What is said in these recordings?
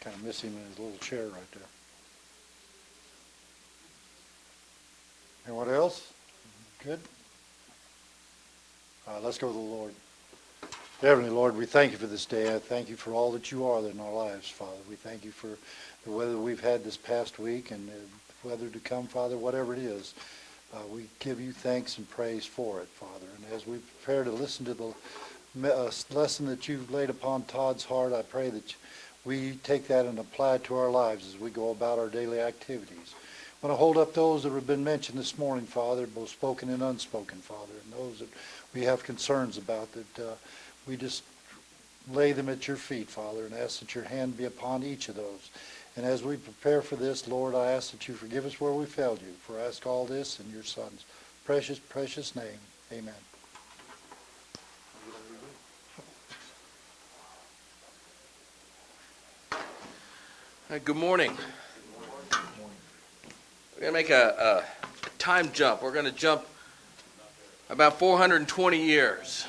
Kind of miss him in his little chair right there. Anyone else? Good? Let's go to the Lord. Heavenly Lord, we thank you for this day. I thank you for all that you are in our lives, Father. We thank you for the weather we've had this past week and the weather to come, Father, whatever it is. We give you thanks and praise for it, Father. And as we prepare to listen to the lesson that you've laid upon Todd's heart, I pray that we take that and apply it to our lives as we go about our daily activities. I want to hold up those that have been mentioned this morning, Father, both spoken and unspoken, Father, and those that we have concerns about, that we just lay them at your feet, Father, and ask that your hand be upon each of those. And as we prepare for this, Lord, I ask that you forgive us where we failed you. For I ask all this in your Son's precious, precious name. Amen. Good morning. We're going to make a time jump. We're going to jump about 420 years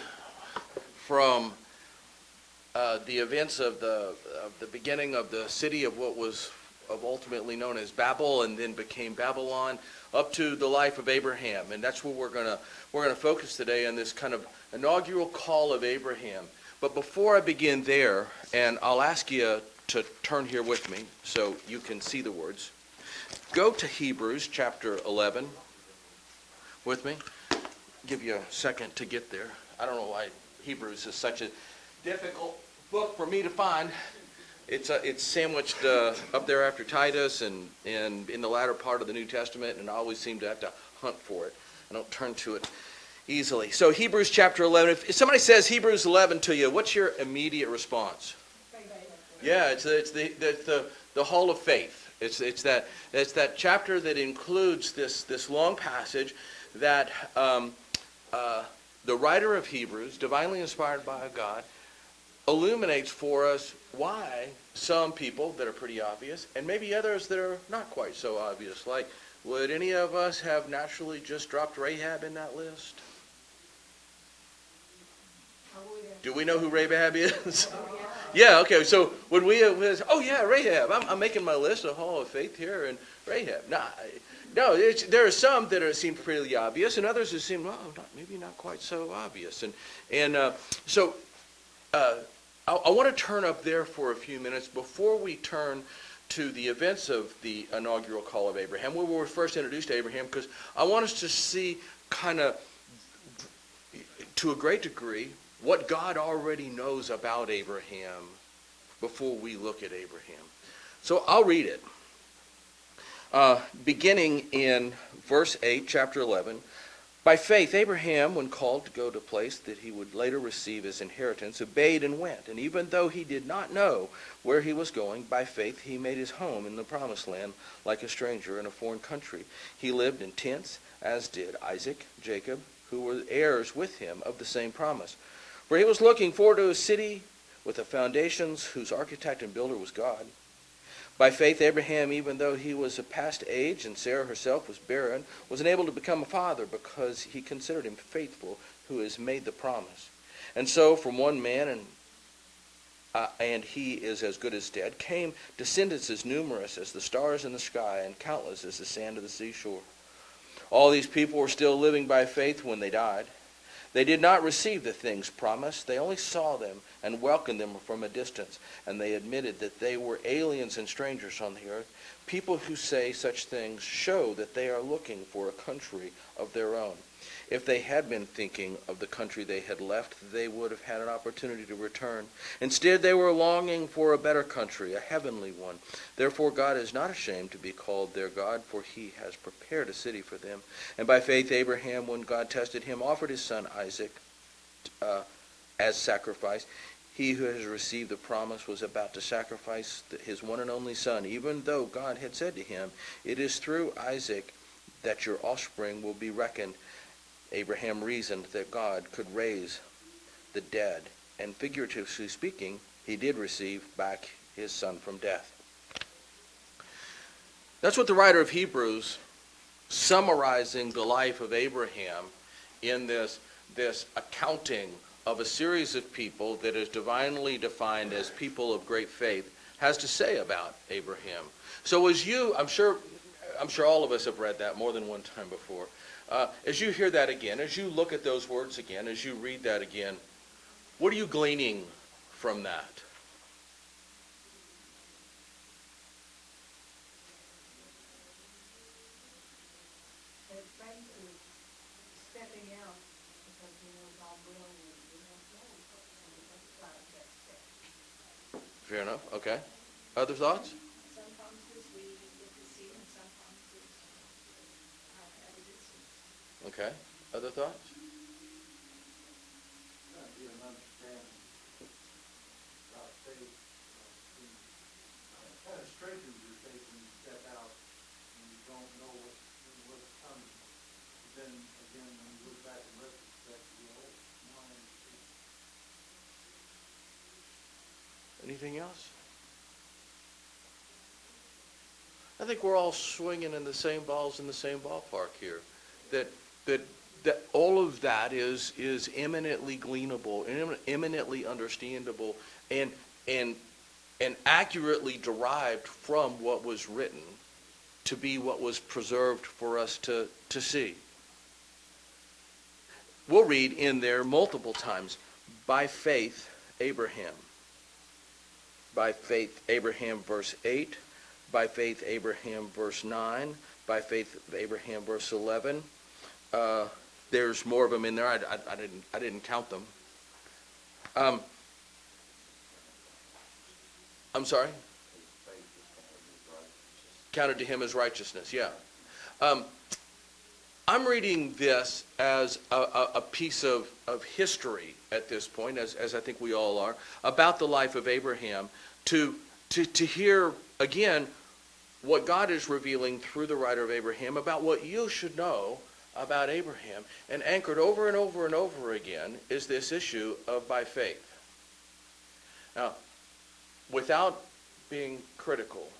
from the events of the beginning of the city of what was ultimately known as Babel and then became Babylon, up to the life of Abraham. And that's what we're going to focus today on, this kind of inaugural call of Abraham. But before I begin there, and I'll ask you to turn here with me so you can see the words. Go to Hebrews chapter 11 with me. Give you a second to get there. I don't know why Hebrews is such a difficult book for me to find. It's sandwiched up there after Titus and in the latter part of the New Testament, and I always seem to have to hunt for it. I don't turn to it easily. So Hebrews chapter 11. If somebody says Hebrews 11 to you, what's your immediate response? Yeah, it's the hall of faith. It's that chapter that includes this long passage that the writer of Hebrews, divinely inspired by God, illuminates for us why some people that are pretty obvious, and maybe others that are not quite so obvious. Like, would any of us have naturally just dropped Rahab in that list? Do we know who Rahab is? Yeah, okay, so would we have, oh yeah, Rahab, I'm making my list, a hall of faith here, and Rahab. No, there are some that seem pretty obvious, and others that seem, maybe not quite so obvious. So I want to turn up there for a few minutes before we turn to the events of the inaugural call of Abraham. We were first introduced to Abraham because I want us to see kind of, to a great degree, what God already knows about Abraham before we look at Abraham. So I'll read it. Beginning in verse 8, chapter 11. By faith, Abraham, when called to go to a place that he would later receive as inheritance, obeyed and went. And even though he did not know where he was going, by faith he made his home in the promised land like a stranger in a foreign country. He lived in tents, as did Isaac, Jacob, who were heirs with him of the same promise. For he was looking forward to a city with the foundations whose architect and builder was God. By faith, Abraham, even though he was of past age and Sarah herself was barren, was enabled to become a father because he considered him faithful who has made the promise. And so from one man, and he is as good as dead, came descendants as numerous as the stars in the sky and countless as the sand of the seashore. All these people were still living by faith when they died. They did not receive the things promised. They only saw them and welcomed them from a distance. And they admitted that they were aliens and strangers on the earth. People who say such things show that they are looking for a country of their own. If they had been thinking of the country they had left, they would have had an opportunity to return. Instead, they were longing for a better country, a heavenly one. Therefore, God is not ashamed to be called their God, for he has prepared a city for them. And by faith, Abraham, when God tested him, offered his son Isaac as sacrifice. He who has received the promise was about to sacrifice his one and only son, even though God had said to him, "It is through Isaac that your offspring will be reckoned." Abraham reasoned that God could raise the dead, and figuratively speaking, he did receive back his son from death. That's what the writer of Hebrews, summarizing the life of Abraham in this accounting of a series of people that is divinely defined as people of great faith, has to say about Abraham. So as you, I'm sure all of us have read that more than one time before. As you hear that again, as you look at those words again, as you read that again, what are you gleaning from that? That faith is stepping out because you know God will and you don't know. And that's why that step. Fair enough. Okay. Other thoughts? Some promises we get to see, and some promises are evidence. Okay. Other thoughts? Be an understanding about faith. Kind of strengthens your faith when you step out and you don't know what's coming. But then again, when you look back in retrospect, you go, oh, now I understand. Anything else? I think we're all swinging in the same balls in the same ballpark here. That all of that is eminently gleanable, eminently understandable, and accurately derived from what was written to be what was preserved for us to see. We'll read in there multiple times, by faith, Abraham. By faith, Abraham, verse 8. By faith, Abraham, verse 9. By faith, Abraham, verse 11. There's more of them in there. I didn't count them. I'm sorry? Counted to him as righteousness, yeah. I'm reading this as a piece of history at this point, as I think we all are, about the life of Abraham, to hear, again, what God is revealing through the writer of Abraham about what you should know about Abraham. And anchored over and over and over again is this issue of by faith. Now, without being critical,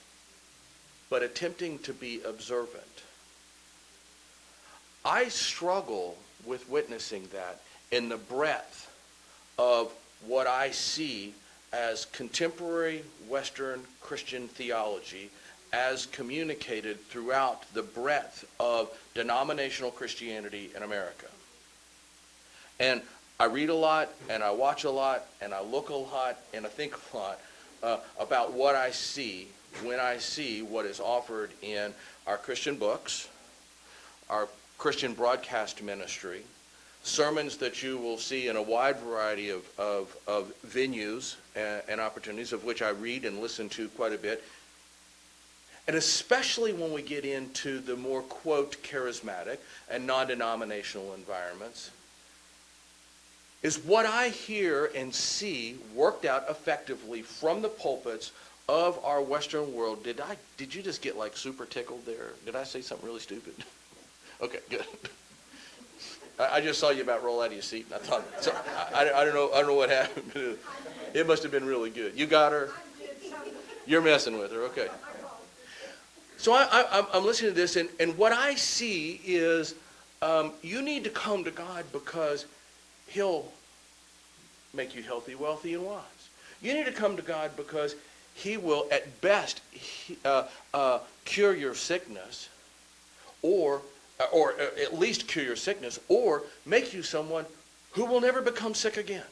but attempting to be observant, I struggle with witnessing that in the breadth of what I see as contemporary Western Christian theology as communicated throughout the breadth of denominational Christianity in America. And I read a lot, and I watch a lot, and I look a lot, and I think a lot about what I see when I see what is offered in our Christian books, our Christian broadcast ministry, sermons that you will see in a wide variety of venues and opportunities, of which I read and listen to quite a bit. And especially when we get into the more, quote, charismatic and non-denominational environments, is what I hear and see worked out effectively from the pulpits of our Western world. Did you just get like super tickled there? Did I say something really stupid? Okay, good. I just saw you about roll out of your seat, and I thought, so, I don't know what happened. It must have been really good. You got her? You're messing with her, okay. So I'm listening to this, and what I see is you need to come to God because He'll make you healthy, wealthy, and wise. You need to come to God because He will, at best, cure your sickness, or at least cure your sickness, or make you someone who will never become sick again.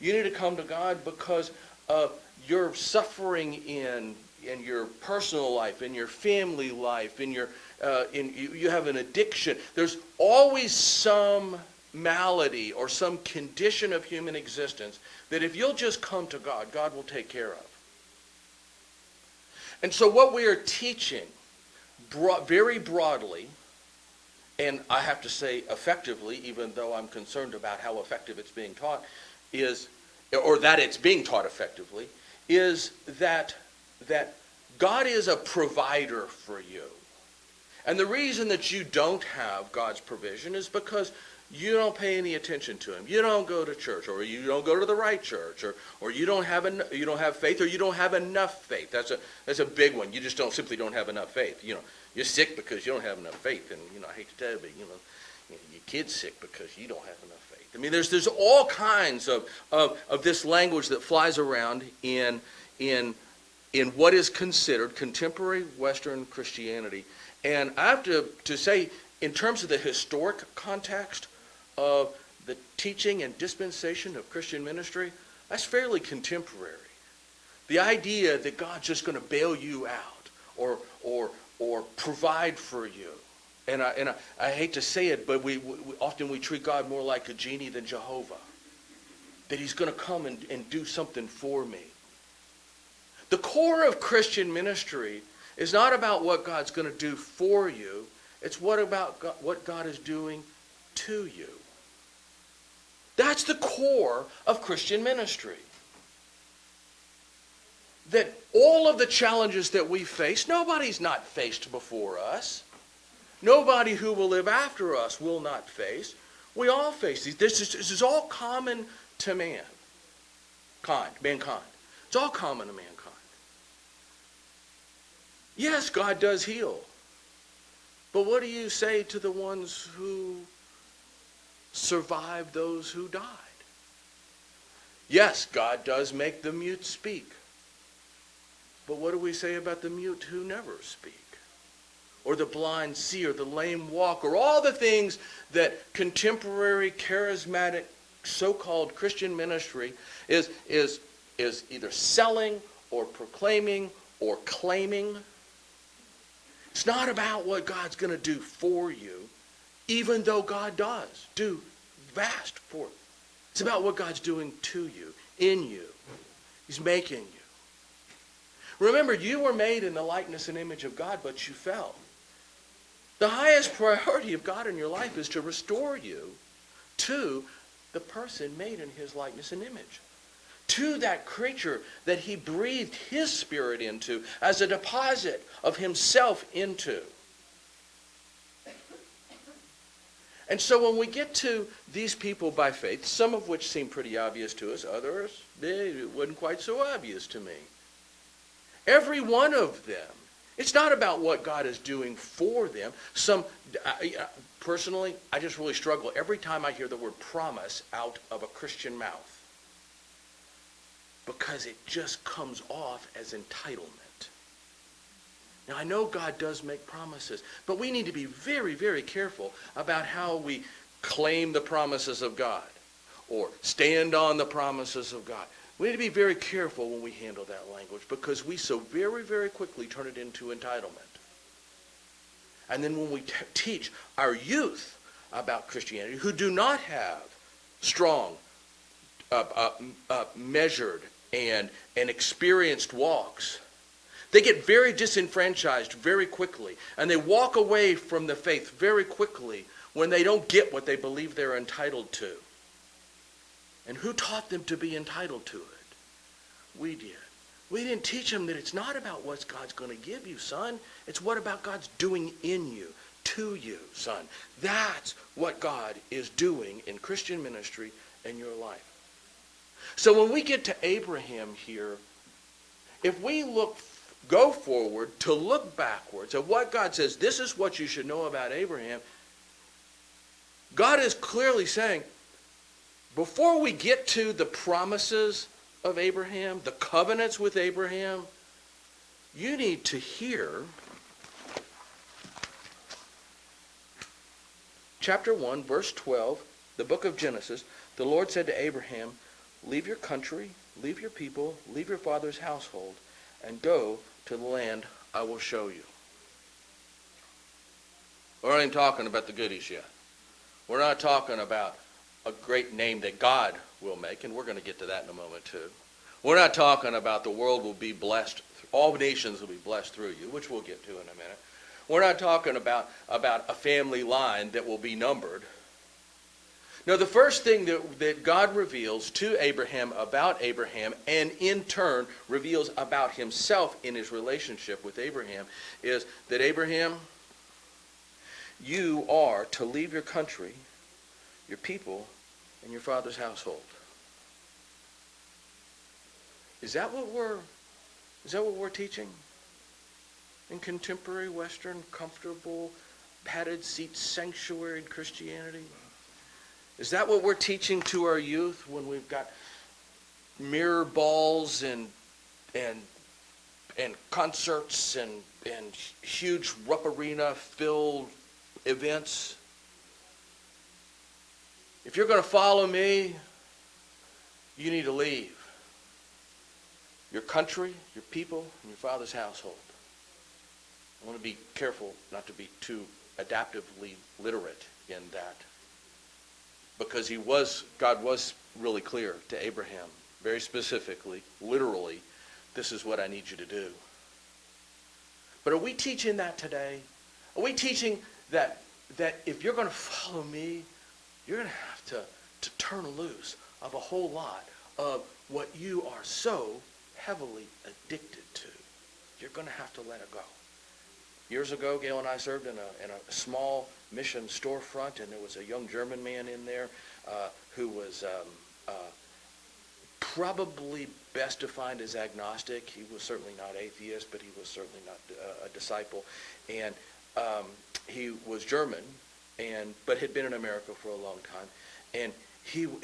You need to come to God because you're suffering in your personal life, in your family life, you have an addiction. There's always some malady or some condition of human existence that if you'll just come to God, God will take care of. And so what we are teaching very broadly, and I have to say effectively, even though I'm concerned about how effective it's being taught, or that it's being taught effectively, is that God is a provider for you. And the reason that you don't have God's provision is because you don't pay any attention to Him. You don't go to church, or you don't go to the right church, or you don't have faith, or you don't have enough faith. That's a big one. You just simply don't have enough faith. You're sick because you don't have enough faith, and I hate to tell you, but your kid's sick because you don't have enough faith. I mean, there's all kinds of this language that flies around in in what is considered contemporary Western Christianity. And I have to say, in terms of the historic context of the teaching and dispensation of Christian ministry, that's fairly contemporary. The idea that God's just going to bail you out or provide for you. And I hate to say it, but we often treat God more like a genie than Jehovah. That he's going to come and do something for me. The core of Christian ministry is not about what God's going to do for you. It's what God is doing to you. That's the core of Christian ministry. That all of the challenges that we face, nobody's not faced before us. Nobody who will live after us will not face. We all face these. This is all common to mankind. It's all common to mankind. Yes, God does heal. But what do you say to the ones who survived those who died? Yes, God does make the mute speak. But what do we say about the mute who never speak? Or the blind see, or the lame walk, or all the things that contemporary charismatic so-called Christian ministry is either selling or proclaiming or claiming. It's not about what God's going to do for you, even though God does do vast for you. It's about what God's doing to you, in you. He's making you. Remember, you were made in the likeness and image of God, but you fell. The highest priority of God in your life is to restore you to the person made in his likeness and image. To that creature that he breathed his spirit into as a deposit of himself into. And so when we get to these people by faith, some of which seem pretty obvious to us, others, it wasn't quite so obvious to me. Every one of them, it's not about what God is doing for them. Personally, I just really struggle every time I hear the word promise out of a Christian mouth. Because it just comes off as entitlement. Now, I know God does make promises, but we need to be very, very careful about how we claim the promises of God or stand on the promises of God. We need to be very careful when we handle that language because we so very, very quickly turn it into entitlement. And then when we teach our youth about Christianity who do not have strong, measured, and experienced walks, they get very disenfranchised very quickly. And they walk away from the faith very quickly when they don't get what they believe they're entitled to. And who taught them to be entitled to it? We did. We didn't teach them that it's not about what God's going to give you, son. It's what about God's doing in you, to you, son. That's what God is doing in Christian ministry in your life. So when we get to Abraham here, if we go forward to look backwards at what God says, this is what you should know about Abraham, God is clearly saying, before we get to the promises of Abraham, the covenants with Abraham, you need to hear chapter 1, verse 12, the book of Genesis. The Lord said to Abraham, leave your country, leave your people, leave your father's household, and go to the land I will show you. We're not even talking about the goodies yet. We're not talking about a great name that God will make, and we're going to get to that in a moment too. We're not talking about the world will be blessed, all nations will be blessed through you, which we'll get to in a minute. We're not talking about a family line that will be numbered. No, the first thing that God reveals to Abraham about Abraham, and in turn reveals about himself in his relationship with Abraham, is that Abraham, you are to leave your country, your people, and your father's household. Is that what we're teaching in contemporary Western, comfortable, padded seat, sanctuary Christianity? Is that what we're teaching to our youth when we've got mirror balls and concerts and huge Rupp Arena filled events. If you're going to follow me, you need to leave your country, your people, and your father's household. I want to be careful not to be too adaptively literate in that, because God was really clear to Abraham, very specifically, literally, this is what I need you to do. But are we teaching that today? Are we teaching that if you're going to follow me, you're going to have to turn loose of a whole lot of what you are so heavily addicted to? You're going to have to let it go. Years ago, Gail and I served in a small mission storefront, and there was a young German man in there who was probably best defined as agnostic. He was certainly not atheist, but he was certainly not a disciple. And he was German, but had been in America for a long time. And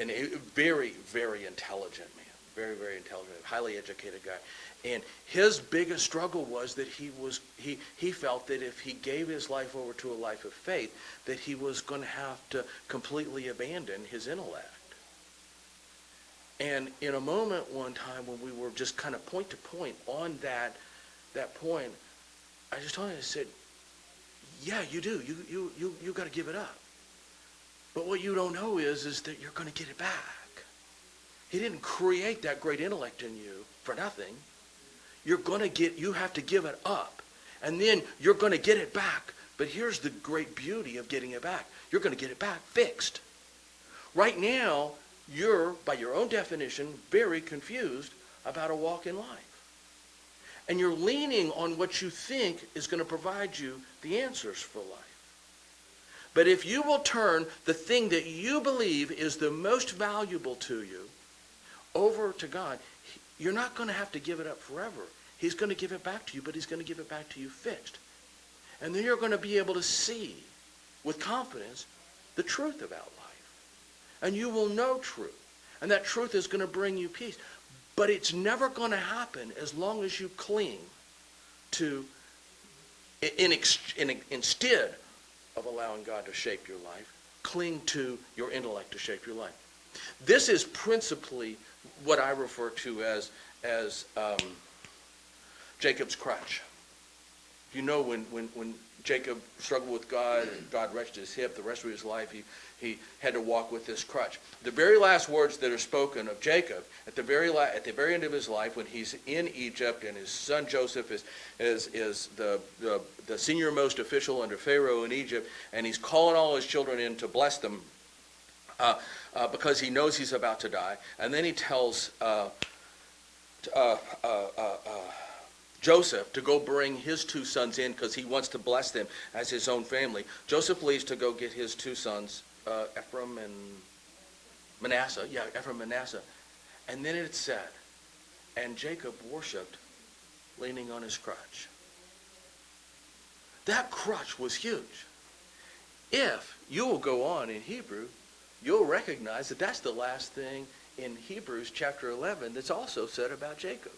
a very, very intelligent man, very, very intelligent, highly educated guy. And his biggest struggle was that he felt that if he gave his life over to a life of faith, that he was going to have to completely abandon his intellect. And in a moment one time when we were just kind of point to point on that point, I just told him, I said, yeah, you do. You got to give it up. But what you don't know is that you're going to get it back. He didn't create that great intellect in you for nothing. You have to give it up. And then you're going to get it back. But here's the great beauty of getting it back. You're going to get it back fixed. Right now, you're, by your own definition, very confused about a walk in life. And you're leaning on what you think is going to provide you the answers for life. But if you will turn the thing that you believe is the most valuable to you over to God, you're not going to have to give it up forever. He's going to give it back to you, but he's going to give it back to you fixed. And then you're going to be able to see with confidence the truth about life. And you will know truth. And that truth is going to bring you peace. But it's never going to happen as long as you cling to, instead of allowing God to shape your life, cling to your intellect to shape your life. This is principally what I refer to as Jacob's crutch. You know, when Jacob struggled with God and God wrenched his hip, the rest of his life he had to walk with this crutch. The very last words that are spoken of Jacob at the very end of his life, when he's in Egypt and his son Joseph is the senior most official under Pharaoh in Egypt, and he's calling all his children in to bless them because he knows he's about to die. And then he tells Joseph to go bring his two sons in because he wants to bless them as his own family. Joseph leaves to go get his two sons, Ephraim and Manasseh. Yeah, Ephraim and Manasseh. And then it said, and Jacob worshipped leaning on his crutch. That crutch was huge. If you will go on in Hebrew, you'll recognize that that's the last thing in Hebrews chapter 11 that's also said about Jacob.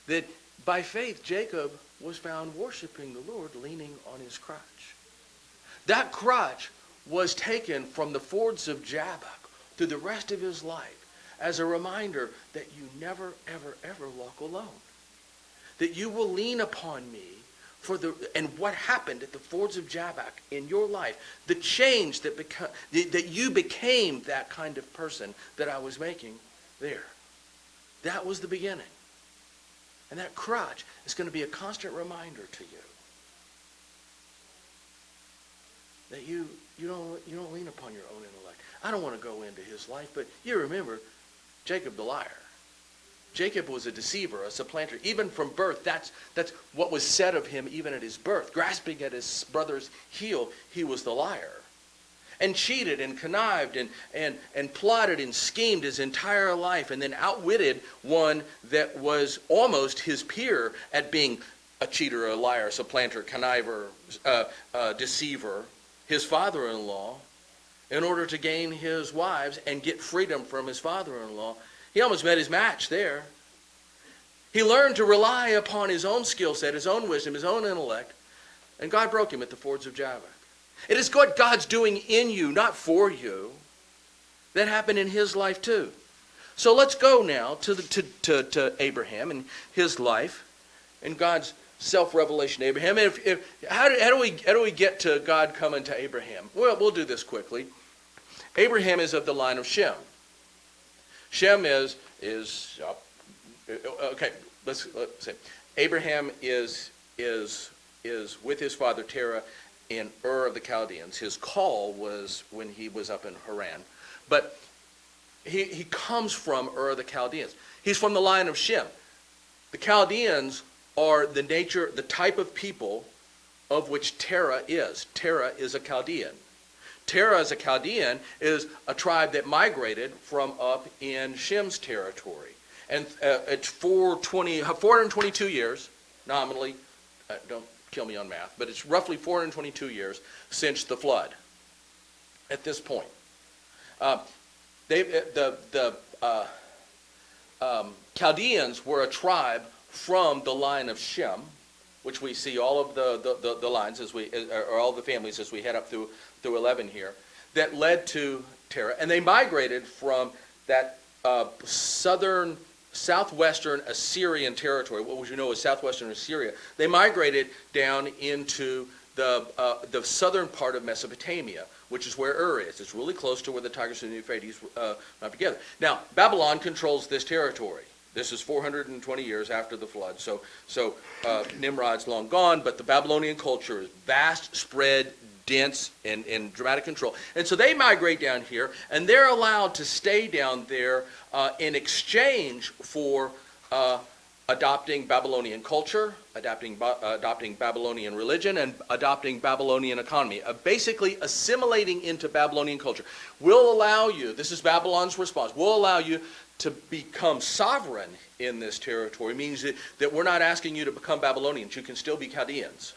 That by faith, Jacob was found worshiping the Lord leaning on his crutch. That crutch was taken from the fords of Jabbok through the rest of his life as a reminder that you never, ever, ever walk alone. That you will lean upon me and what happened at the fords of Jabbok in your life, the change that you became that kind of person that I was making there. That was the beginning. And that crutch is going to be a constant reminder to you that you don't lean upon your own intellect. I don't want to go into his life, but you remember Jacob the liar. Jacob was a deceiver, a supplanter. Even from birth, that's what was said of him even at his birth. Grasping at his brother's heel, he was the liar. And cheated and connived and plotted and schemed his entire life, and then outwitted one that was almost his peer at being a cheater, a liar, supplanter, conniver, deceiver, his father-in-law, in order to gain his wives and get freedom from his father-in-law. He almost met his match there. He learned to rely upon his own skill set, his own wisdom, his own intellect, and God broke him at the fords of Jabbok. It is what God's doing in you, not for you. That happened in his life too. So let's go now to Abraham and his life and God's self-revelation to Abraham. And how do we get to God coming to Abraham? Well, we'll do this quickly. Abraham is of the line of Shem. Shem is okay. Let's say Abraham is with his father Terah in Ur of the Chaldeans. His call was when he was up in Haran, but he comes from Ur of the Chaldeans. He's from the line of Shem. The Chaldeans are the type of people of which Terah is. Terah is a Chaldean. Terah as a Chaldean is a tribe that migrated from up in Shem's territory. And it's 422 years, nominally, don't kill me on math, but it's roughly 422 years since the flood at this point. Chaldeans were a tribe from the line of Shem, which we see all of the lines or all the families as we head up through 11 here, that led to Terah, and they migrated from that southwestern Assyrian territory, what you know as southwestern Assyria. They migrated down into the southern part of Mesopotamia, which is where Ur is. It's really close to where the Tigris and the Euphrates are together. Now, Babylon controls this territory. This is 420 years after the flood. So Nimrod's long gone, but the Babylonian culture is vast, spread, dense, and dramatic control. And so they migrate down here, and they're allowed to stay down there in exchange for adopting Babylonian culture, adopting Babylonian religion, and adopting Babylonian economy. Basically assimilating into Babylonian culture. Will allow you, this is Babylon's response, will allow you to become sovereign in this territory. Means that we're not asking you to become Babylonians. You can still be Chaldeans.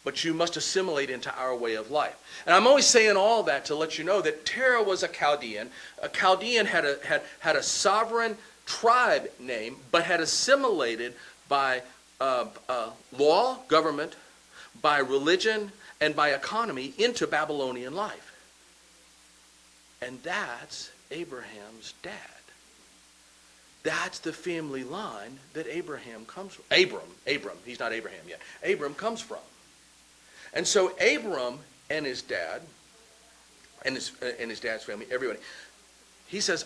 But you must assimilate into our way of life. And I'm always saying all that to let you know that Terah was a Chaldean. A Chaldean had a sovereign tribe name, but had assimilated by law, government, by religion, and by economy into Babylonian life. And that's Abraham's dad. That's the family line that Abraham comes from. Abram, he's not Abraham yet. Abram comes from. And so Abram and his dad, and his dad's family, everybody, he says,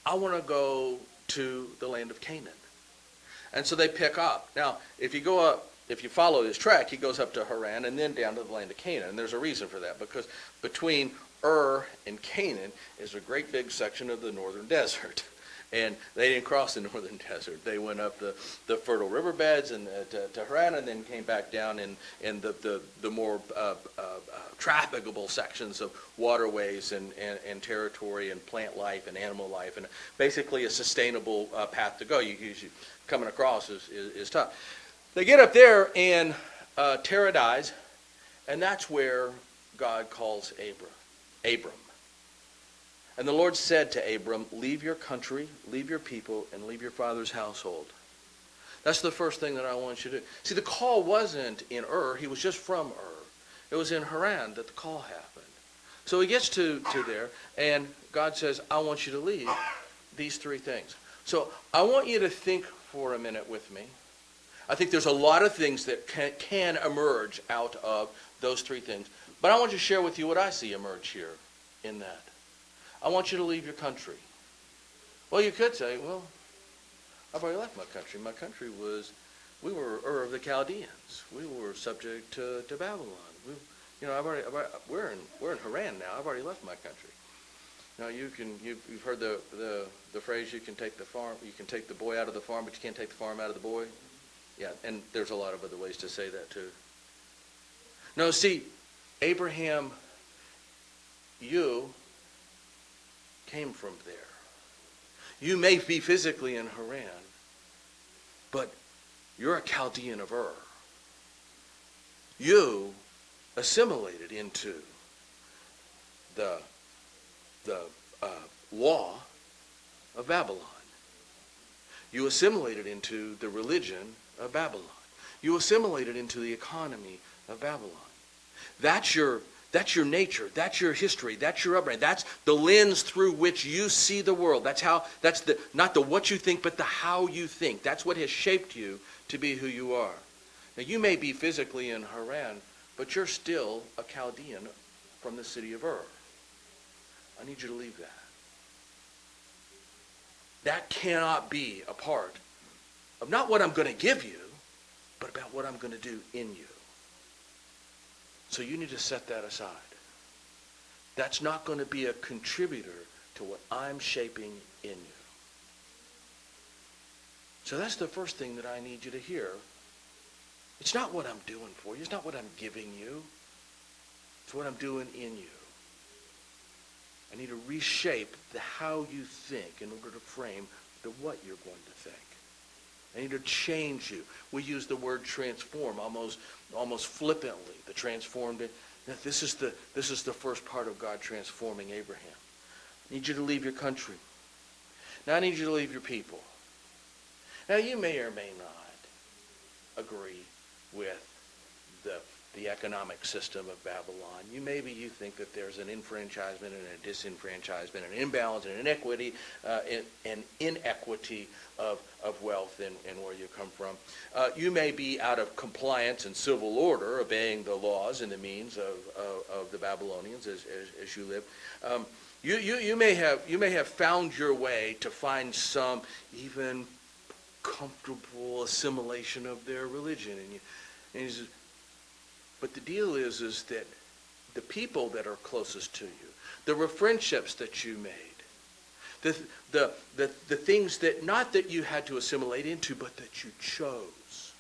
I want to go to the land of Canaan. And so they pick up. Now, if you follow his track, he goes up to Haran and then down to the land of Canaan. And there's a reason for that, because between Ur and Canaan is a great big section of the northern desert. And they didn't cross the northern desert. They went up the fertile riverbeds and to Haran, and then came back down in the more trafficable sections of waterways and territory and plant life and animal life, and basically a sustainable path to go. You coming across is tough. They get up there, and Terah dies, and that's where God calls Abram. And the Lord said to Abram, leave your country, leave your people, and leave your father's household. That's the first thing that I want you to do. See, the call wasn't in Ur. He was just from Ur. It was in Haran that the call happened. So he gets to there, and God says, I want you to leave these three things. So I want you to think for a minute with me. I think there's a lot of things that can emerge out of those three things. But I want to share with you what I see emerge here in that. I want you to leave your country. Well, you could say, well, I've already left my country. My country we were Ur of the Chaldeans. We were subject to Babylon. We're in Haran now. I've already left my country. Now you've heard the phrase, you can take the boy out of the farm, but you can't take the farm out of the boy. Yeah, and there's a lot of other ways to say that too. No, see, Abraham, you came from there. You may be physically in Haran, but you're a Chaldean of Ur. You assimilated into the law of Babylon. You assimilated into the religion of Babylon. You assimilated into the economy of Babylon. That's your nature. That's your history. That's your upbringing. That's the lens through which you see the world. That's not the what you think, but the how you think. That's what has shaped you to be who you are. Now, you may be physically in Haran, but you're still a Chaldean from the city of Ur. I need you to leave that. That cannot be a part of not what I'm going to give you, but about what I'm going to do in you. So you need to set that aside. That's not going to be a contributor to what I'm shaping in you. So that's the first thing that I need you to hear. It's not what I'm doing for you. It's not what I'm giving you. It's what I'm doing in you. I need to reshape the how you think in order to frame the what you're going to think. I need to change you. We use the word transform almost flippantly. The transformed. This is the first part of God transforming Abraham. I need you to leave your country. Now I need you to leave your people. Now you may or may not agree with the economic system of Babylon. Maybe you think that there's an enfranchisement and a disenfranchisement, an imbalance and inequity, an inequity of wealth and where you come from. You may be out of compliance and civil order, obeying the laws and the means of the Babylonians as you live. You may have found your way to find some even comfortable assimilation of their religion, and you says, but the deal is that the people that are closest to you, the friendships that you made, the things that not that you had to assimilate into, but that you chose,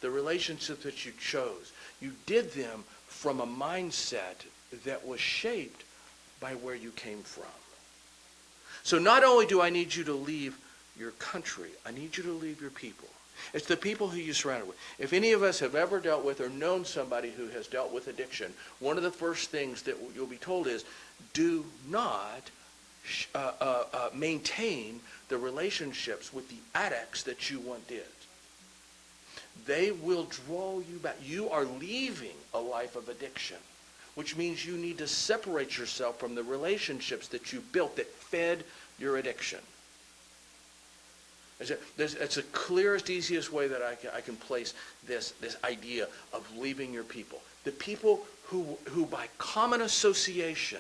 the relationships that you chose, you did them from a mindset that was shaped by where you came from. So not only do I need you to leave your country, I need you to leave your people. It's the people who you surrounded with. If any of us have ever dealt with or known somebody who has dealt with addiction, one of the first things that you'll be told is, do not maintain the relationships with the addicts that you once did. They will draw you back. You are leaving a life of addiction, which means you need to separate yourself from the relationships that you built that fed your addiction. It's the clearest, easiest way that I can place this idea of leaving your people. The people who by common association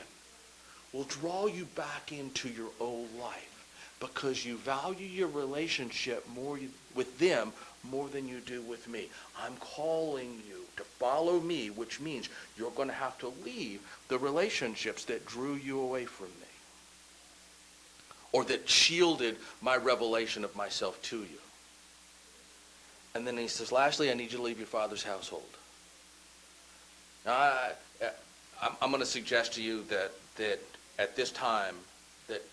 will draw you back into your old life because you value your relationship more with them more than you do with me. I'm calling you to follow me, which means you're going to have to leave the relationships that drew you away from me, or that shielded my revelation of myself to you. And then he says, lastly, I need you to leave your father's household. Now, I'm going to suggest to you that at this time that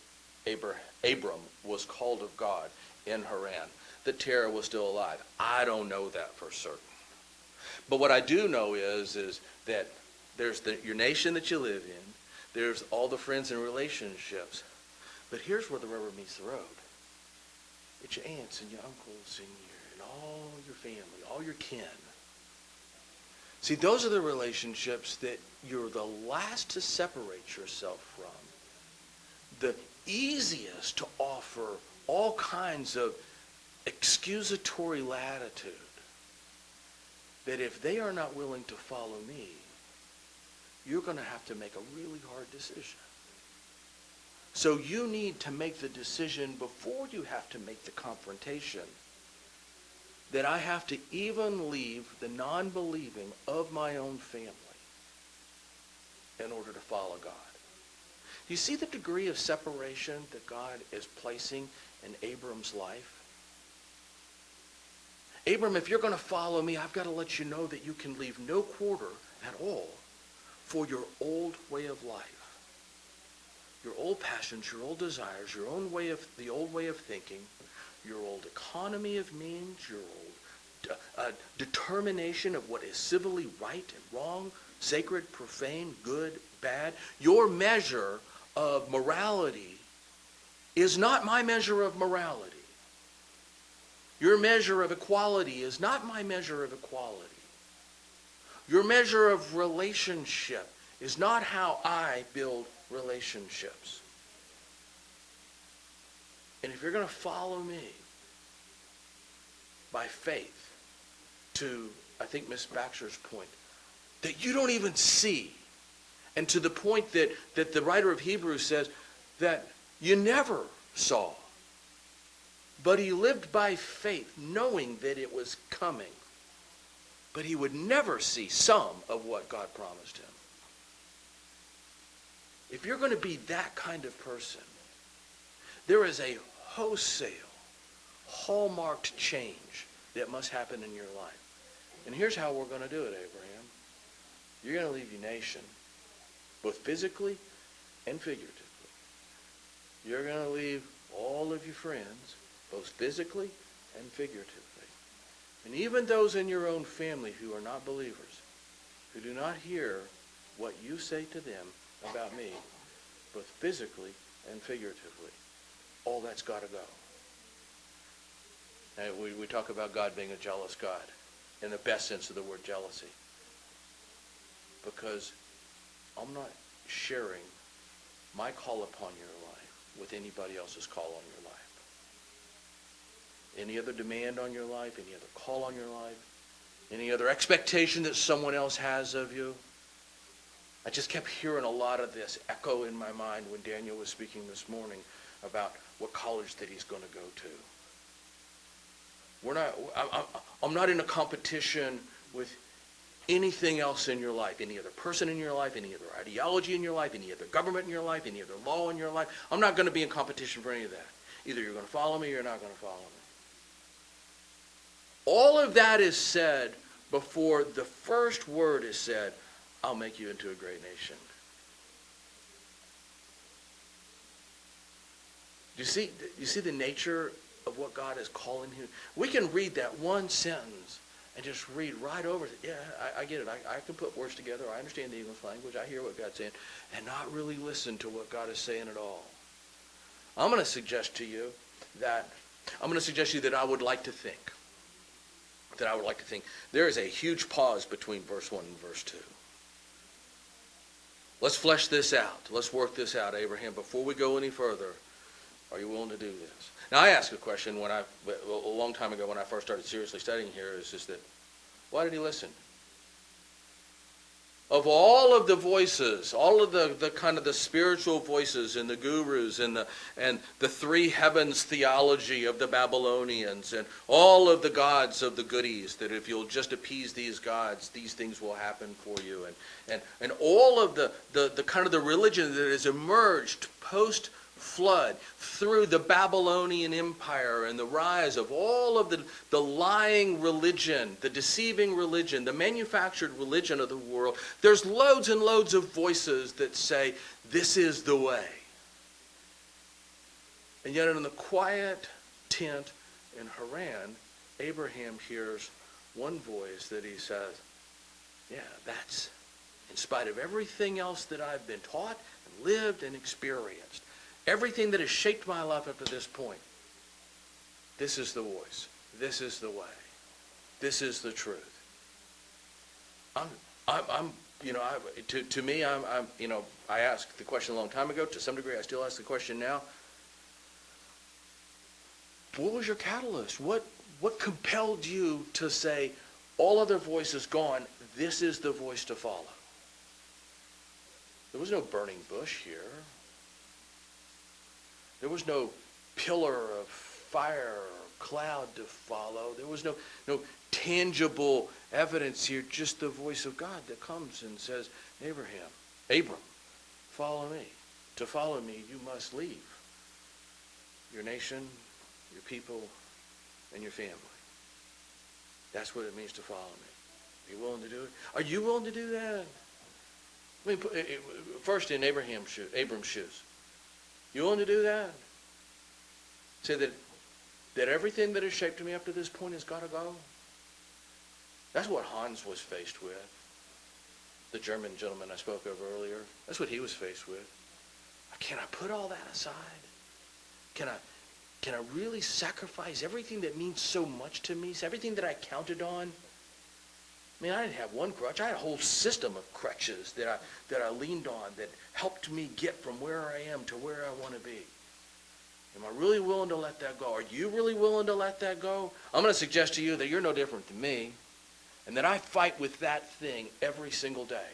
Abram was called of God in Haran, that Terah was still alive. I don't know that for certain. But what I do know is that there's your nation that you live in, there's all the friends and relationships. But here's where the rubber meets the road. It's your aunts and your uncles and all your family, all your kin. See, those are the relationships that you're the last to separate yourself from. The easiest to offer all kinds of excusatory latitude. That if they are not willing to follow me, you're going to have to make a really hard decision. So you need to make the decision before you have to make the confrontation that I have to even leave the non-believing of my own family in order to follow God. Do you see the degree of separation that God is placing in Abram's life? Abram, if you're going to follow me, I've got to let you know that you can leave no quarter at all for your old way of life. Your old passions, your old desires, the old way of thinking, your old economy of means, your old determination of what is civilly right and wrong, sacred, profane, good, bad. Your measure of morality is not my measure of morality. Your measure of equality is not my measure of equality. Your measure of relationship is not how I build relationships. And if you're going to follow me by faith to, I think, Miss Baxter's point, that you don't even see, and to the point that the writer of Hebrews says that you never saw, but he lived by faith, knowing that it was coming. But he would never see some of what God promised him. If you're going to be that kind of person, there is a wholesale, hallmarked change that must happen in your life. And here's how we're going to do it, Abraham. You're going to leave your nation, both physically and figuratively. You're going to leave all of your friends, both physically and figuratively. And even those in your own family who are not believers, who do not hear what you say to them about me, both physically and figuratively, all that's got to go. Now, we talk about God being a jealous God, in the best sense of the word jealousy. Because I'm not sharing my call upon your life with anybody else's call on your life. Any other demand on your life, any other call on your life, any other expectation that someone else has of you. I just kept hearing a lot of this echo in my mind when Daniel was speaking this morning about what college that he's going to go to. I'm not in a competition with anything else in your life, any other person in your life, any other ideology in your life, any other government in your life, any other law in your life. I'm not going to be in competition for any of that. Either you're going to follow me or you're not going to follow me. All of that is said before the first word is said, I'll make you into a great nation. Do you see the nature of what God is calling him? We can read that one sentence and just read right over it. Yeah, I get it. I can put words together. I understand the English language. I hear what God's saying. And not really listen to what God is saying at all. I'm going to suggest to you that I would like to think. There is a huge pause between verse 1 and verse 2. Let's flesh this out. Let's work this out, Abraham. Before we go any further, are you willing to do this? Now, I asked a question a long time ago when I first started seriously studying here, is just that, why did he listen? Of all of the voices, all of the kind of the spiritual voices and the gurus and the three heavens theology of the Babylonians and all of the gods of the goodies, that if you'll just appease these gods, these things will happen for you. And all of the kind of the religion that has emerged post-flood through the Babylonian Empire and the rise of all of the lying religion, the deceiving religion, the manufactured religion of the world, there's loads and loads of voices that say, this is the way. And yet in the quiet tent in Haran, Abraham hears one voice that he says, yeah, that's, in spite of everything else that I've been taught and lived and experienced, everything that has shaped my life up to this point, this is the voice. This is the way. This is the truth. To me, I asked the question a long time ago. To some degree, I still ask the question now. What was your catalyst? What compelled you to say, all other voices gone, this is the voice to follow? There was no burning bush here. There was no pillar of fire or cloud to follow. There was no tangible evidence here, just the voice of God that comes and says, Abram, follow me. To follow me, you must leave your nation, your people, and your family. That's what it means to follow me. Are you willing to do it? Are you willing to do that? I mean, first in Abram's shoes. You willing to do that? Say that everything that has shaped me up to this point has got to go? That's what Hans was faced with. The German gentleman I spoke of earlier. That's what he was faced with. Can I put all that aside? Can can I really sacrifice everything that means so much to me, everything that I counted on? I mean, I didn't have one crutch. I had a whole system of crutches that I leaned on that helped me get from where I am to where I want to be. Am I really willing to let that go? Are you really willing to let that go? I'm going to suggest to you that you're no different than me, and that I fight with that thing every single day.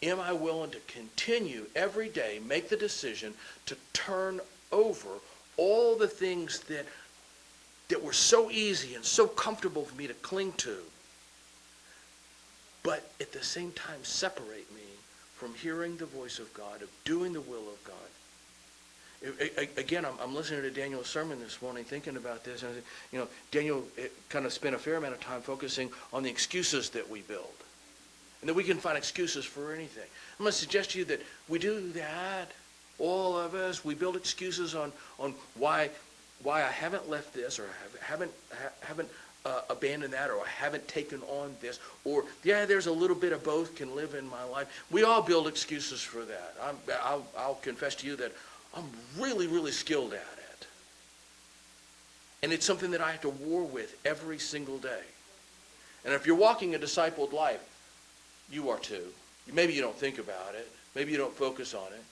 Am I willing to continue every day, make the decision to turn over all the things that were so easy and so comfortable for me to cling to, but at the same time separate me from hearing the voice of God, of doing the will of God? Again, I'm listening to Daniel's sermon this morning, thinking about this, and Daniel kind of spent a fair amount of time focusing on the excuses that we build, and that we can find excuses for anything. I'm going to suggest to you that we do that. All of us, we build excuses on why I haven't left this, or haven't abandoned that, or I haven't taken on this, or there's a little bit of both can live in my life. We all build excuses for that. I'll confess to you that I'm really, really skilled at it. And it's something that I have to war with every single day. And if you're walking a discipled life, you are too. Maybe you don't think about it. Maybe you don't focus on it.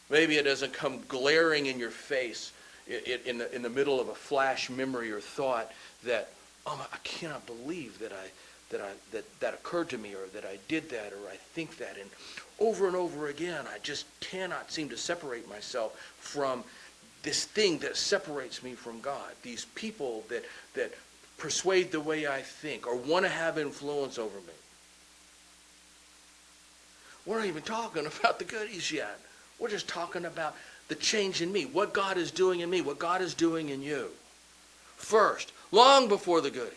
Maybe it doesn't come glaring in your face in the middle of a flash memory or thought that, I cannot believe that occurred to me, or that I did that, or I think that. And over again, I just cannot seem to separate myself from this thing that separates me from God. These people that persuade the way I think, or want to have influence over me. We're not even talking about the goodies yet. We're just talking about the change in me, what God is doing in me, what God is doing in you. First, long before the goodies.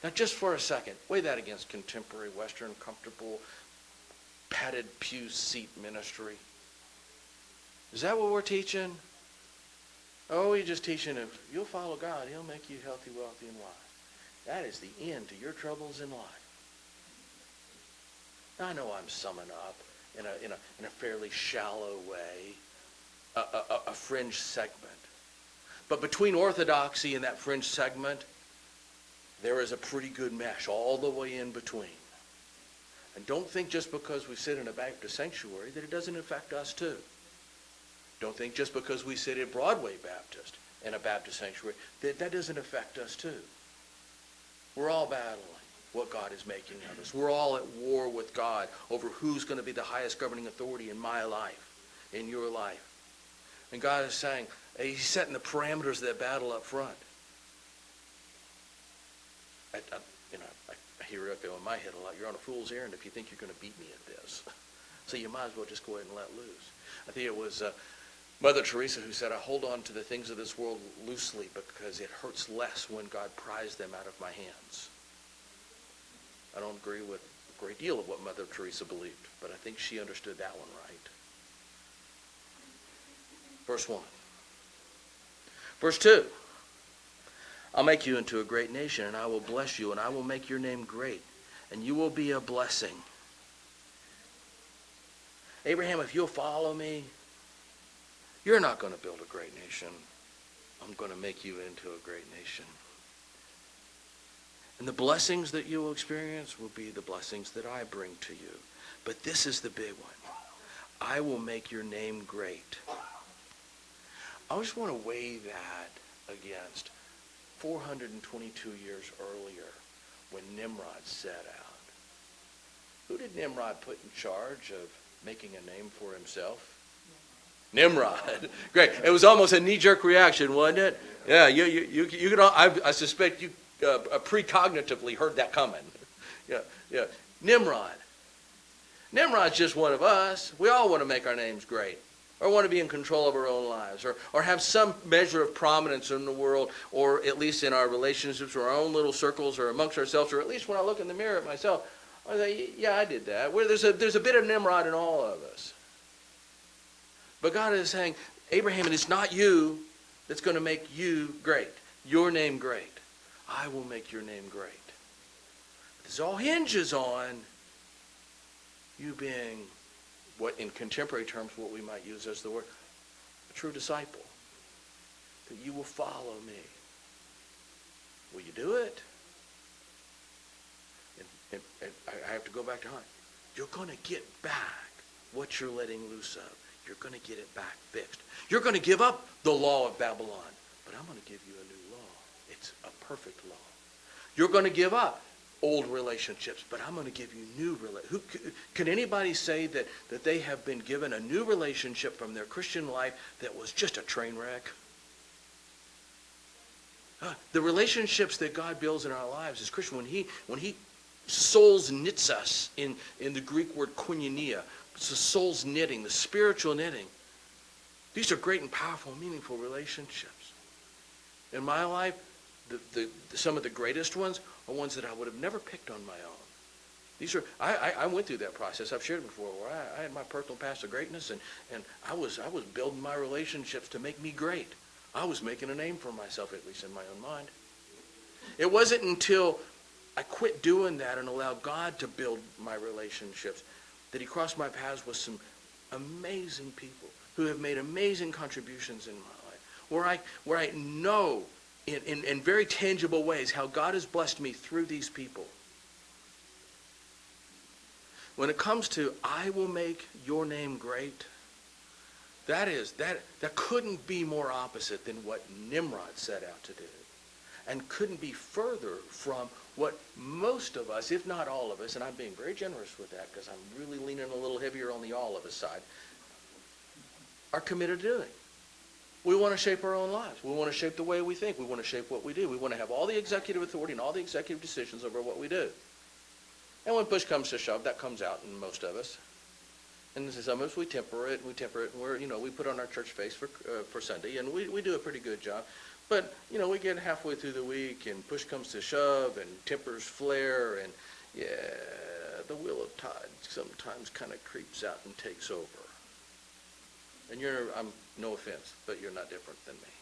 Now, just for a second, weigh that against contemporary, Western, comfortable, padded pew seat ministry. Is that what we're teaching? Oh, we're just teaching if you'll follow God, He'll make you healthy, wealthy, and wise. That is the end to your troubles in life. Now, I know I'm summing up in a fairly shallow way, a fringe segment. But between orthodoxy and that fringe segment, there is a pretty good mesh all the way in between. And don't think just because we sit in a Baptist sanctuary that it doesn't affect us too. Don't think just because we sit at Broadway Baptist in a Baptist sanctuary that doesn't affect us too. We're all battling what God is making of us. We're all at war with God over who's going to be the highest governing authority in my life, in your life. And God is saying, He's setting the parameters of that battle up front. I hear it echo in my head a lot. You're on a fool's errand if you think you're going to beat me at this. So you might as well just go ahead and let loose. I think it was Mother Teresa who said, I hold on to the things of this world loosely because it hurts less when God pries them out of my hands. I don't agree with a great deal of what Mother Teresa believed, but I think she understood that one right. Verse 1. Verse 2. I'll make you into a great nation, and I will bless you, and I will make your name great, and you will be a blessing. Abraham, if you'll follow me, you're not going to build a great nation. I'm going to make you into a great nation. And the blessings that you will experience will be the blessings that I bring to you. But this is the big one. I will make your name great. I just want to weigh that against 422 years earlier when Nimrod set out. Who did Nimrod put in charge of making a name for himself? Nimrod. Great. It was almost a knee-jerk reaction, wasn't it? Yeah, you can. I suspect you precognitively heard that coming. Yeah. Nimrod. Nimrod's just one of us. We all want to make our names great, or want to be in control of our own lives, or have some measure of prominence in the world, or at least in our relationships, or our own little circles, or amongst ourselves, or at least when I look in the mirror at myself, I say, yeah, I did that. There's a bit of Nimrod in all of us. But God is saying, Abraham, it is not you that's going to make you great, your name great. I will make your name great. This all hinges on you being what in contemporary terms what we might use as the word a true disciple. that you will follow me. Will you do it? And I have to go back to Hunt. You're going to get back what you're letting loose of. You're going to get it back fixed. You're going to give up the law of Babylon, but I'm going to give you a new law. It's a perfect law. You're going to give up old relationships, but I'm going to give you new relationships. Can anybody say that they have been given a new relationship from their Christian life that was just a train wreck? The relationships that God builds in our lives as Christian, when he souls knits us in the Greek word koinonia, it's the soul's knitting, the spiritual knitting. These are great and powerful, meaningful relationships. In my life, some of the greatest ones are ones that I would have never picked on my own. These are I went through that process. I've shared before where I had my personal path of greatness, and I was building my relationships to make me great. I was making a name for myself, at least in my own mind. It wasn't until I quit doing that and allowed God to build my relationships that he crossed my paths with some amazing people who have made amazing contributions in my life, where I know in very tangible ways how God has blessed me through these people. When it comes to I will make your name great, that couldn't be more opposite than what Nimrod set out to do, and couldn't be further from what most of us, if not all of us, and I'm being very generous with that because I'm really leaning a little heavier on the all of us side, are committed to doing. We want to shape our own lives. We want to shape the way we think. We want to shape what we do. We want to have all the executive authority and all the executive decisions over what we do. And when push comes to shove, that comes out in most of us. And some of us, we temper it, and we put on our church face for Sunday, and we do a pretty good job. But, we get halfway through the week, and push comes to shove, and tempers flare, and, the wheel of Todd sometimes kind of creeps out and takes over. And I'm no offense, but you're not different than me.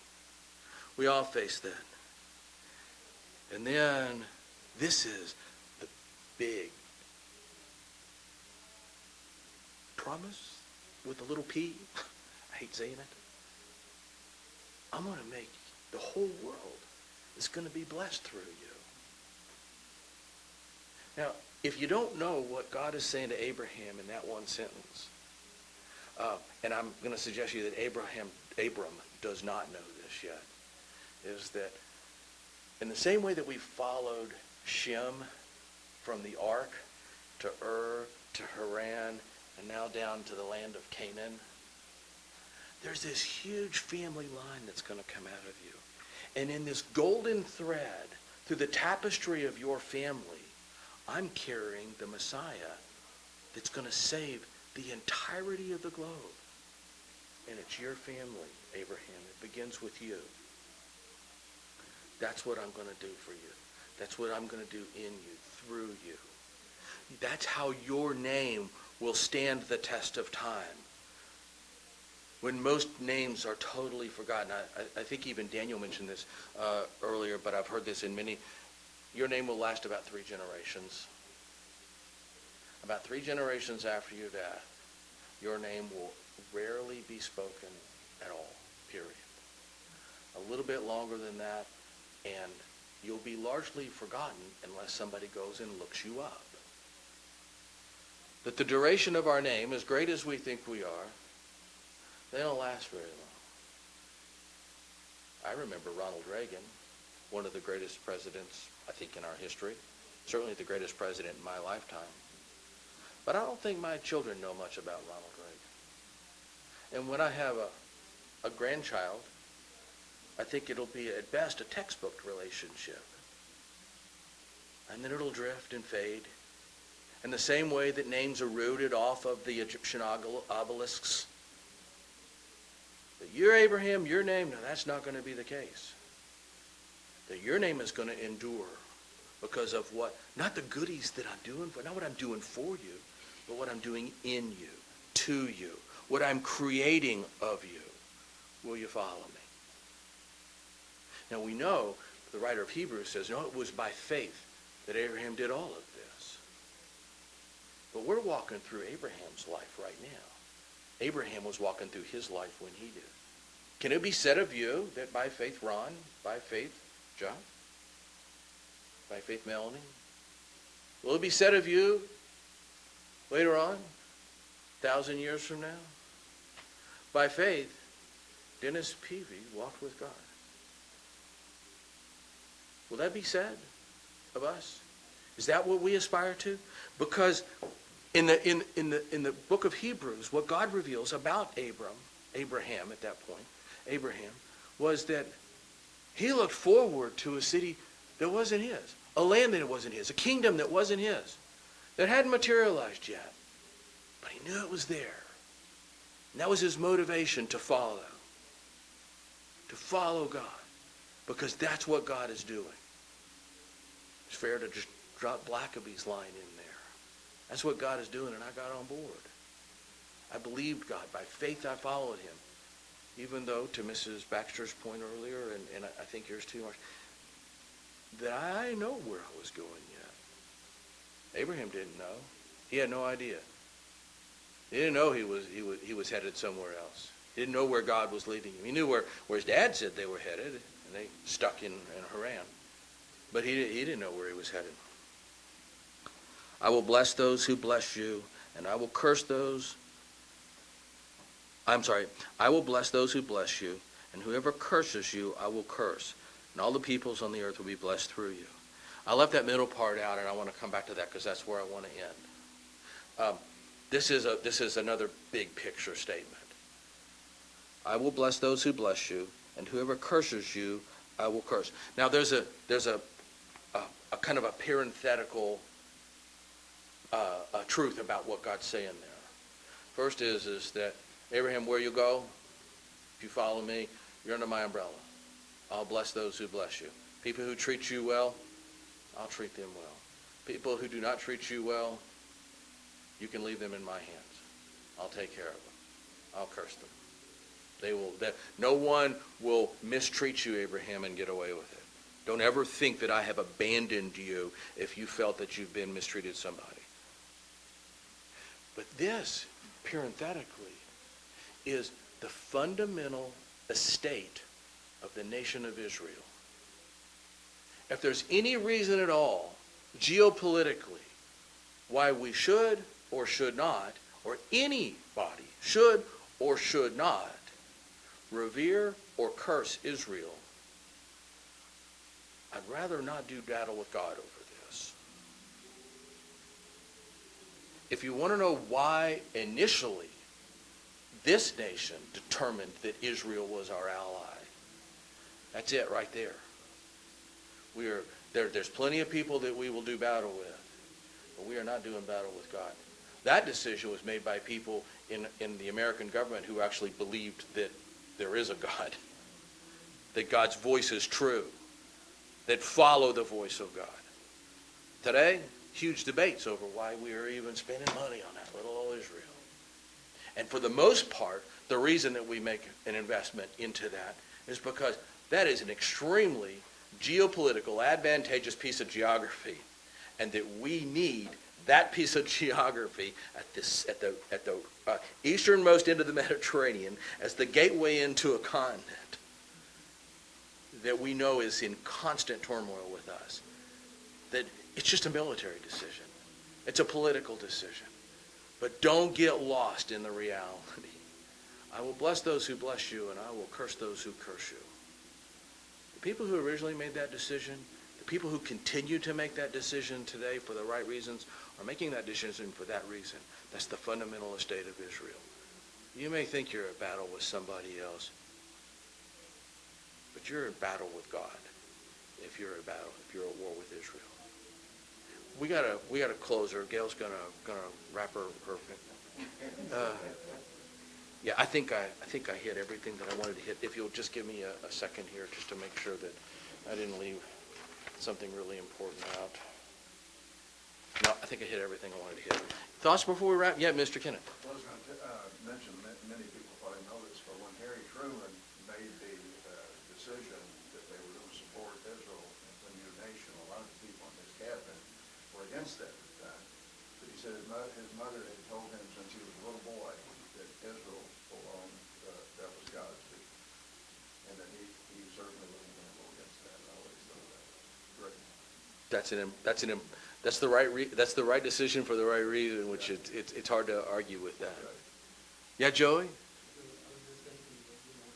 We all face that. And then, this is the big promise with a little p. I hate saying it. I'm going to make the whole world is going to be blessed through you. Now, if you don't know what God is saying to Abraham in that one sentence, and I'm going to suggest to you that Abram does not know this yet, is that in the same way that we followed Shem from the ark to Ur to Haran and now down to the land of Canaan, there's this huge family line that's going to come out of you. And in this golden thread, through the tapestry of your family, I'm carrying the Messiah that's going to save the entirety of the globe. And it's your family, Abraham. It begins with you. That's what I'm going to do for you. That's what I'm going to do in you, through you. That's how your name will stand the test of time. When most names are totally forgotten, I think even Daniel mentioned this earlier, but I've heard this in many. Your name will last about 3 generations. About 3 generations after your death, your name will rarely be spoken at all, period. A little bit longer than that, and you'll be largely forgotten unless somebody goes and looks you up. That the duration of our name, as great as we think we are, they don't last very long. I remember Ronald Reagan, one of the greatest presidents, I think, in our history. Certainly the greatest president in my lifetime. But I don't think my children know much about Ronald Reagan. And when I have a grandchild, I think it'll be at best a textbook relationship. And then it'll drift and fade. In the same way that names are rooted off of the Egyptian obelisks. That you're Abraham, your name, no, that's not going to be the case. That your name is going to endure because of what, not the goodies that I'm doing, not what I'm doing for you, but what I'm doing in you, to you, what I'm creating of you. Will you follow me? Now we know, the writer of Hebrews says, no, it was by faith that Abraham did all of this. But we're walking through Abraham's life right now. Abraham was walking through his life when he did. Can it be said of you that by faith Ron, by faith John, by faith Melanie? Will it be said of you later on, 1,000 years from now? By faith, Dennis Peavy walked with God. Will that be said of us? Is that what we aspire to? Because in the book of Hebrews, what God reveals about Abraham at that point, Abraham, was that he looked forward to a city that wasn't his, a land that wasn't his, a kingdom that wasn't his, that hadn't materialized yet. But he knew it was there. And that was his motivation to follow God, because that's what God is doing. It's fair to just drop Blackaby's line in there. That's what God is doing, and I got on board. I believed God. By faith, I followed him. Even though, to Mrs. Baxter's point earlier, and I think yours too, Mark, that I didn't know where I was going yet. Abraham didn't know. He had no idea. He didn't know he was headed somewhere else. He didn't know where God was leading him. He knew where his dad said they were headed, and they stuck in Haran. But he didn't know where he was headed. I will bless those who bless you, and I will curse those. I will bless those who bless you, and whoever curses you, I will curse. And all the peoples on the earth will be blessed through you. I left that middle part out, and I want to come back to that because that's where I want to end. This is another big picture statement. I will bless those who bless you, and whoever curses you, I will curse. Now there's a kind of a parenthetical truth about what God's saying there. First is that Abraham, where you go, if you follow me, you're under my umbrella. I'll bless those who bless you. People who treat you well, I'll treat them well. People who do not treat you well, you can leave them in my hands. I'll take care of them. I'll curse them. No one will mistreat you, Abraham, and get away with it. Don't ever think that I have abandoned you if you felt that you've been mistreated somebody. But this, parenthetically, is the fundamental estate of the nation of Israel. If there's any reason at all, geopolitically, why we should or should not, or anybody should or should not, revere or curse Israel, I'd rather not do battle with God over this. If you want to know why initially this nation determined that Israel was our ally, that's it right there. There's plenty of people that we will do battle with, but we are not doing battle with God. That decision was made by people in the American government who actually believed that there is a God, that God's voice is true, that follow the voice of God. Today, huge debates over why we are even spending money on that little old Israel. And for the most part, the reason that we make an investment into that is because that is an extremely geopolitical, advantageous piece of geography, and that we need that piece of geography at the easternmost end of the Mediterranean as the gateway into a continent that we know is in constant turmoil with us. That it's just a military decision. It's a political decision. But don't get lost in the reality. I will bless those who bless you, and I will curse those who curse you. The people who originally made that decision, the people who continue to make that decision today for the right reasons, are making that decision for that reason. That's the fundamental estate of Israel. You may think you're at battle with somebody else, but you're in battle with God if you're at war with Israel. We gotta close her. Gail's gonna wrap her. Yeah, I think I hit everything that I wanted to hit. If you'll just give me a second here, just to make sure that I didn't leave something really important out. No, I think I hit everything I wanted to hit. Thoughts before we wrap? Yeah, Mr. Kenneth. I was going to mention that many people probably know this, but when Harry Truman made the decision that they were going to support Israel as a new nation, a lot of the people in his cabinet were against that at the time. But he said his mother had told him since he was a little boy that Israel belonged, that was God's people. That's the right decision for the right reason, which it's hard to argue with that. Yeah, Joey? I was just thinking that,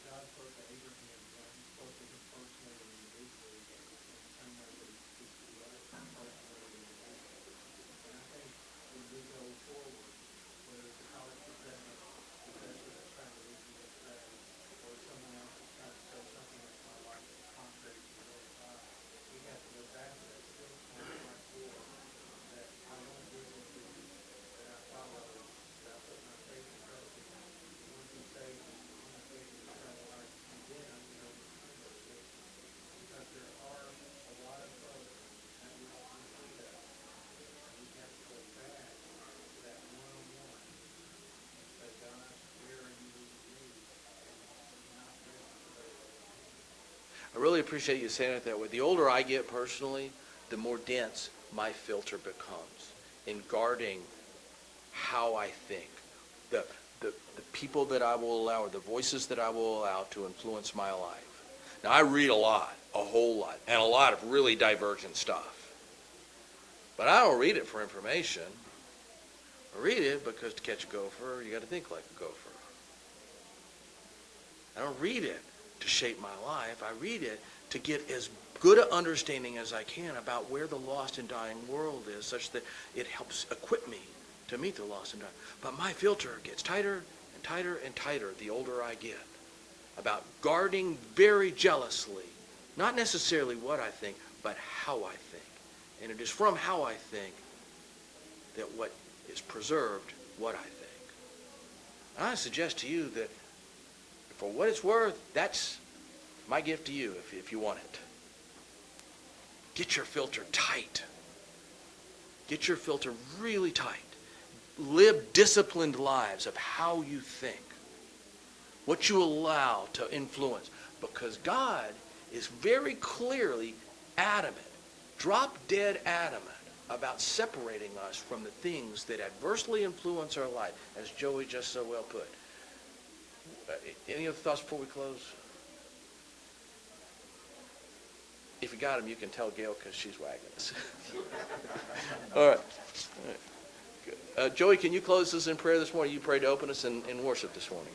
God spoke to Abraham, he spoke to him personally and individually, in the same way that he speaks to us personally and individually. And I think when we go forward, whether it's a college professor that's trying to lead me astray, or someone else is trying to say something in my life that's contrary to the will of God, we have to go back to that still small white voice that I won't listen to, that I follow, that I put my faith and trust in. Once he saves me, I'm not getting in trouble. And then I'm going to overcome those voices. Because there are a lot of folks that will mislead us. And we have to go back to that one-on-one and say, God, where are you leading me? And not listen to those voices. I really appreciate you saying it that way. The older I get personally, the more dense my filter becomes in guarding how I think. The people that I will allow, or the voices that I will allow to influence my life. Now, I read a lot, a whole lot, and a lot of really divergent stuff. But I don't read it for information. I read it because to catch a gopher, you got to think like a gopher. I don't read it to shape my life. I read it to get as good an understanding as I can about where the lost and dying world is, such that it helps equip me to meet the lost and dying. But my filter gets tighter and tighter and tighter the older I get, about guarding very jealously, not necessarily what I think, but how I think. And it is from how I think that what is preserved, what I think. And I suggest to you that for what it's worth, that's my gift to you if you want it. Get your filter tight. Get your filter really tight. Live disciplined lives of how you think. What you allow to influence. Because God is very clearly adamant, drop dead adamant, about separating us from the things that adversely influence our life, as Joey just so well put. Any other thoughts before we close? If you got them, you can tell Gail because she's wagging us. All right. Joey, can you close us in prayer this morning? You prayed to open us in worship this morning.